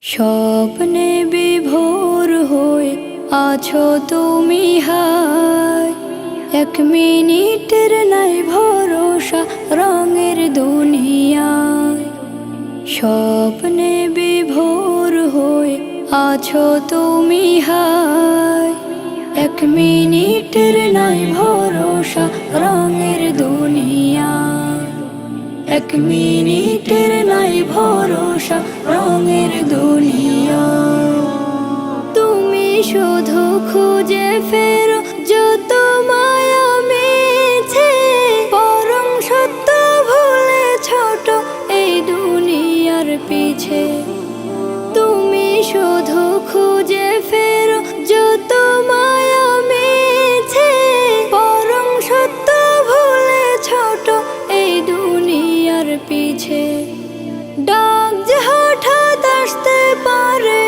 স্বপ্নে বিভোর হয়ে আছো তুমি হায়, এক মিনিটের নাই ভরসা রঙের দুনিয়ায়। স্বপ্নে বিভোর হয়ে আছো তুমি হায়, এক মিনিটের নাই ভরসা রঙের দুনিয়ায়। এক মিনিটের নাই ভরসা রঙের দুনিয়া। তুমি শুধু খুঁজে ফেরো যত মায়া মিছে, পরম সত্য ভুলে ছোট এই দুনিয়ার পিছে। তুমি শুধু খুঁজে ফেরো যত মায়া মিছে, পরম সত্য ভুলে ছোট এই দুনিয়ার পিছে। ডাক যে হঠাৎ আসতে পারে,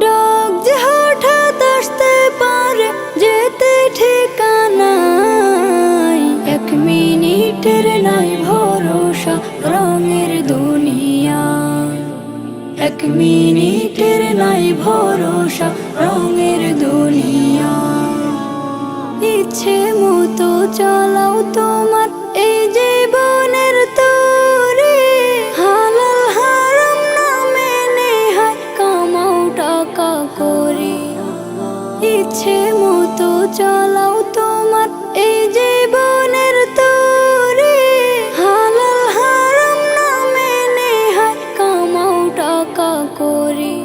ডাক যে হঠাৎ আসতে পারে, যেতে ঠিকানায়। এক মিনিটের নাই ভরসা রঙের দুনিয়া, এক মিনিটের নাই ভরসা রঙের দুনিয়া। ইচ্ছে মতো চালাও তোমার এই জীবনের তরে, হালাল হারাম না মেনে হায় কামাও টাকা করে। ইচ্ছে মতো চালাও তোমার এই জীবনের তরে, হালাল হারাম না মেনে হায় কামাও টাকা করে।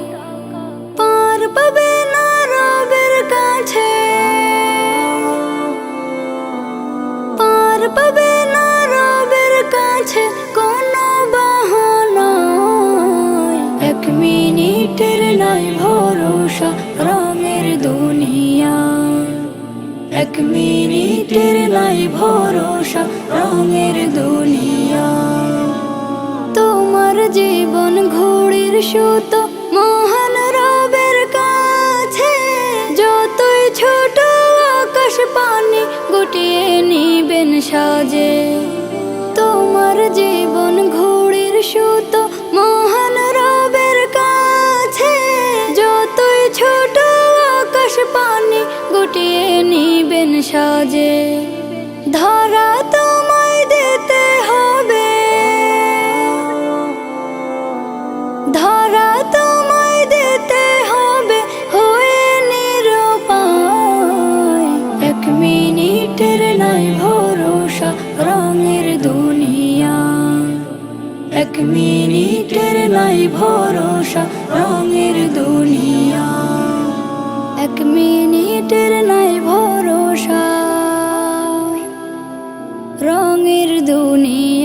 পার পাবে না রবের কাছে, পার পাবে না রবের কাছে কোনো বাহানায়। এক মিনিটের নাই ভরসা রঙের দুনিয়া, এক মিনিটের নাই ভরসা রঙের দুনিয়া। তোমার জীবন ঘড়ির সুতো মহান রবের কাছে, যতই ছোট আকাশ পানি গুটিয়ে নিবেন সাজে। তোমার জীবন ঘড়ির সুতো মহান রবের কাছে, যতই ছোট আকাশ পানি গুটিয়ে নিবেন সাজে। ধরা তোমায় দিতে হবে, ধরা তোমায় দিতে হবে হয়ে নিরুপায়। এক মিনিটের নাই ভরসা রঙের দুনিয়া, এক মিনিটের নাই ভরসা রঙের দুনিয়া, এক মিনিটের নাই ভরসা রঙের দুনিয়া।